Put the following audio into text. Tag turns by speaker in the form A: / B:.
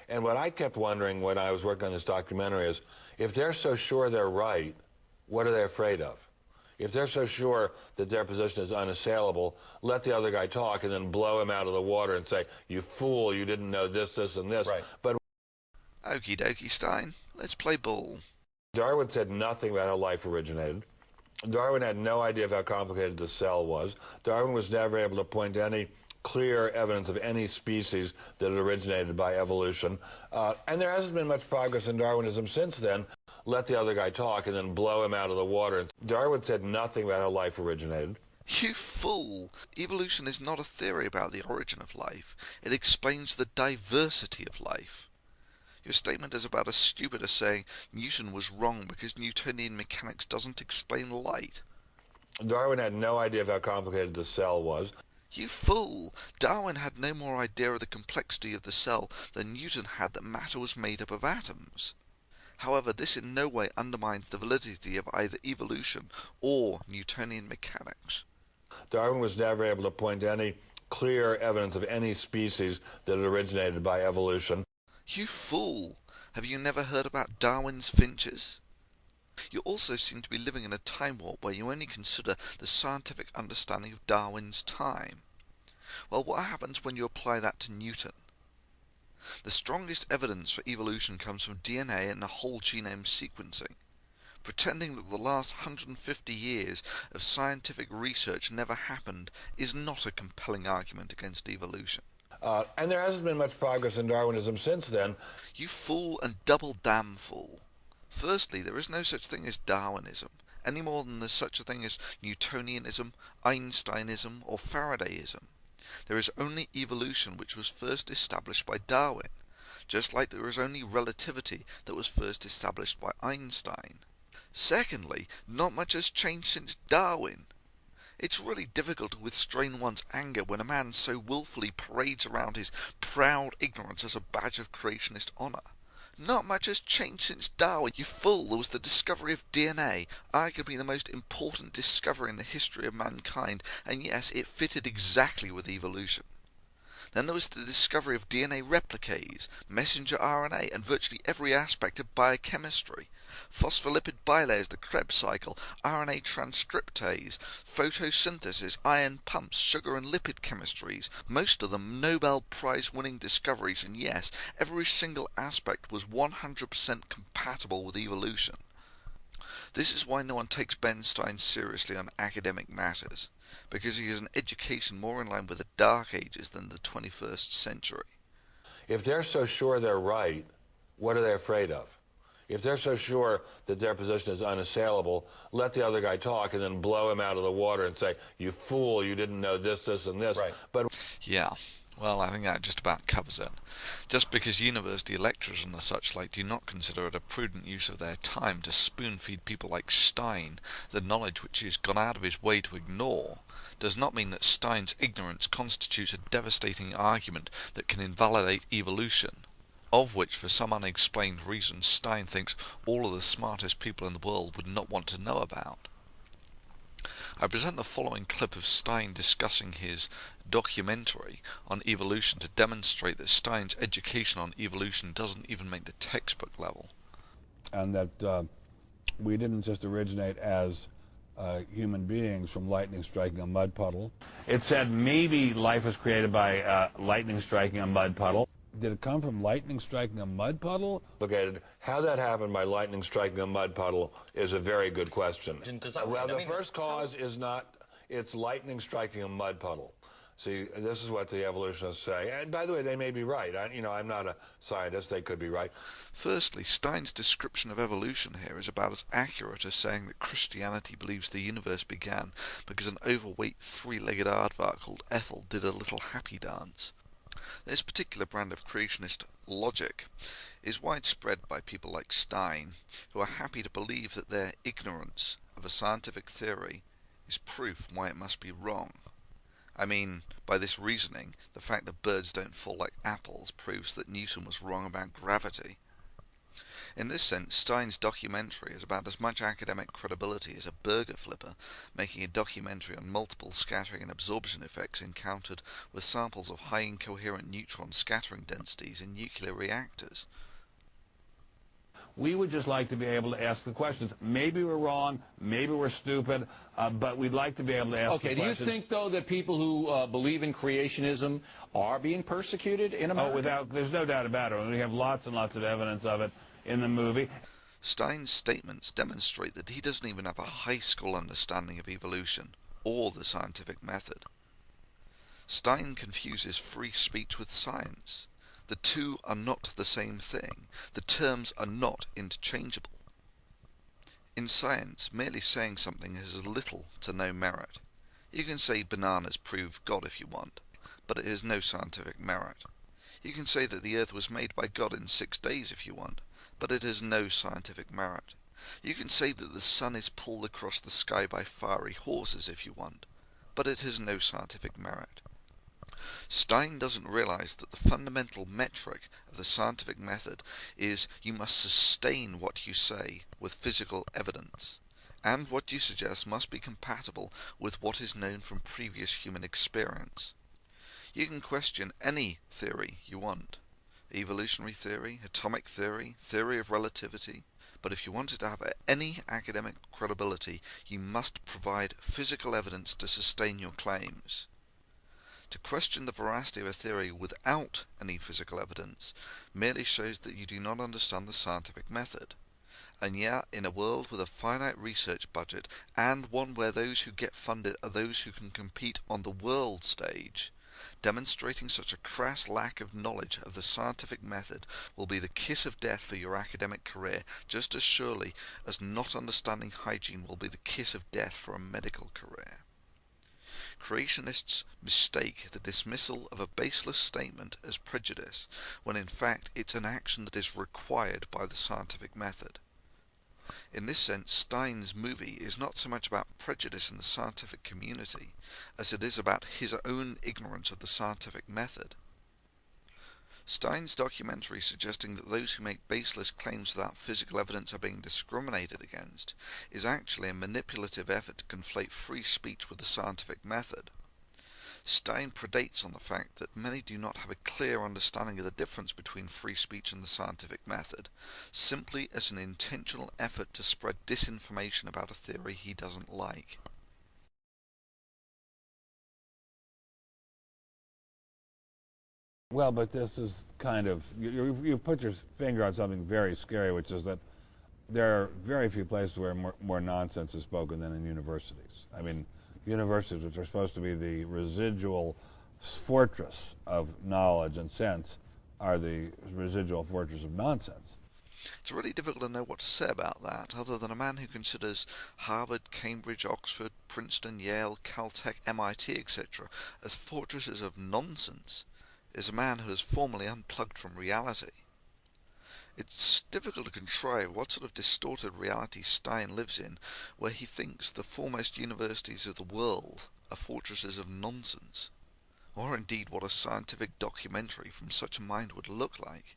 A: And what I kept wondering when I was working on this documentary is, if they're so sure they're right, what are they afraid of? If they're so sure that their position is unassailable, let the other guy talk and then blow him out of the water and say, you fool, you didn't know this, this, and this.
B: Right.
A: But
C: Okie dokie, Stein. Let's play ball.
A: Darwin said nothing about how life originated. Darwin had no idea of how complicated the cell was. Darwin was never able to point to any clear evidence of any species that had originated by evolution. And there hasn't been much progress in Darwinism since then. Let the other guy talk and then blow him out of the water. Darwin said nothing about how life originated.
C: You fool! Evolution is not a theory about the origin of life. It explains the diversity of life. Your statement is about as stupid as saying Newton was wrong because Newtonian mechanics doesn't explain light.
A: Darwin had no idea of how complicated the cell was.
C: You fool! Darwin had no more idea of the complexity of the cell than Newton had that matter was made up of atoms. However, this in no way undermines the validity of either evolution or Newtonian mechanics.
A: Darwin was never able to point to any clear evidence of any species that had originated by evolution.
C: You fool! Have you never heard about Darwin's finches? You also seem to be living in a time warp where you only consider the scientific understanding of Darwin's time. Well, what happens when you apply that to Newton? The strongest evidence for evolution comes from DNA and the whole genome sequencing. Pretending that the last 150 years of scientific research never happened is not a compelling argument against evolution.
A: And there hasn't been much progress in Darwinism since then.
C: You fool and double damn fool. Firstly, there is no such thing as Darwinism, any more than there's such a thing as Newtonianism, Einsteinism, or Faradayism. There is only evolution, which was first established by Darwin, just like there is only relativity that was first established by Einstein. Secondly, not much has changed since Darwin. It's really difficult to restrain one's anger when a man so willfully parades around his proud ignorance as a badge of creationist honour. Not much has changed since Darwin, you fool. There was the discovery of DNA, arguably the most important discovery in the history of mankind, and yes, it fitted exactly with evolution. Then there was the discovery of DNA replicase, messenger RNA, and virtually every aspect of biochemistry. Phospholipid bilayers, the Krebs cycle, RNA transcriptase, photosynthesis, ion pumps, sugar and lipid chemistries, most of them Nobel Prize-winning discoveries, and yes, every single aspect was 100% compatible with evolution. This is why no one takes Ben Stein seriously on academic matters, because he has an education more in line with the Dark Ages than the 21st century.
A: If they're so sure they're right, what are they afraid of? If they're so sure that their position is unassailable, let the other guy talk and then blow him out of the water and say, you fool, you didn't know this, this, and this.
B: Right.
A: But
C: Yeah, well, I think that just about covers it. Just because university lecturers and the such like do not consider it a prudent use of their time to spoon-feed people like Stein the knowledge which he has gone out of his way to ignore, does not mean that Stein's ignorance constitutes a devastating argument that can invalidate evolution, of which for some unexplained reason Stein thinks all of the smartest people in the world would not want to know about. I present the following clip of Stein discussing his documentary on evolution to demonstrate that Stein's education on evolution doesn't even make the textbook level.
D: And that we didn't just originate as human beings from lightning striking a mud puddle.
A: it said maybe life was created by lightning striking a mud puddle.
D: Did it come from lightning striking a mud puddle?
A: Complicated. How that happened by lightning striking a mud puddle is a very good question. Well, the first cause is not, it's lightning striking a mud puddle. See, this is what the evolutionists say. And by the way, they may be right. I'm not a scientist. They could be right.
C: Firstly, Stein's description of evolution here is about as accurate as saying that Christianity believes the universe began because an overweight three-legged aardvark called Ethel did a little happy dance. This particular brand of creationist logic is widespread by people like Stein, who are happy to believe that their ignorance of a scientific theory is proof why it must be wrong. I mean, by this reasoning, the fact that birds don't fall like apples proves that Newton was wrong about gravity. In this sense, Stein's documentary is about as much academic credibility as a burger flipper making a documentary on multiple scattering and absorption effects encountered with samples of high incoherent neutron scattering densities in nuclear reactors.
D: We would just like to be able to ask the questions. Maybe we're wrong, maybe we're stupid, but we'd like to be able to ask the questions.
B: Okay, do you think, though, that people who believe in creationism are being persecuted in America?
D: Oh, there's no doubt about it. We have lots and lots of evidence of it in the movie.
C: Stein's statements demonstrate that he doesn't even have a high school understanding of evolution or the scientific method. Stein confuses free speech with science. The two are not the same thing. The terms are not interchangeable. In science, merely saying something has little to no merit. You can say bananas prove God if you want, but it has no scientific merit. You can say that the earth was made by God in 6 days if you want, but it has no scientific merit. You can say that the sun is pulled across the sky by fiery horses if you want, but it has no scientific merit. Stein doesn't realize that the fundamental metric of the scientific method is you must sustain what you say with physical evidence, and what you suggest must be compatible with what is known from previous human experience. You can question any theory you want, evolutionary theory, atomic theory, theory of relativity, but if you want it to have any academic credibility, you must provide physical evidence to sustain your claims. To question the veracity of a theory without any physical evidence merely shows that you do not understand the scientific method. And yet, in a world with a finite research budget, and one where those who get funded are those who can compete on the world stage, demonstrating such a crass lack of knowledge of the scientific method will be the kiss of death for your academic career, just as surely as not understanding hygiene will be the kiss of death for a medical career. Creationists mistake the dismissal of a baseless statement as prejudice, when in fact it's an action that is required by the scientific method. In this sense, Stein's movie is not so much about prejudice in the scientific community as it is about his own ignorance of the scientific method. Stein's documentary suggesting that those who make baseless claims without physical evidence are being discriminated against is actually a manipulative effort to conflate free speech with the scientific method. Stein predates on the fact that many do not have a clear understanding of the difference between free speech and the scientific method, simply as an intentional effort to spread disinformation about a theory he doesn't like.
D: Well, but this is kind of, you've put your finger on something very scary, which is that there are very few places where more nonsense is spoken than in universities. I mean, universities, which are supposed to be the residual fortress of knowledge and sense, are the residual fortress of nonsense.
C: It's really difficult to know what to say about that, other than a man who considers Harvard, Cambridge, Oxford, Princeton, Yale, Caltech, MIT, etc. as fortresses of nonsense is a man who has formally unplugged from reality. It's difficult to contrive what sort of distorted reality Stein lives in, where he thinks the foremost universities of the world are fortresses of nonsense, or indeed what a scientific documentary from such a mind would look like.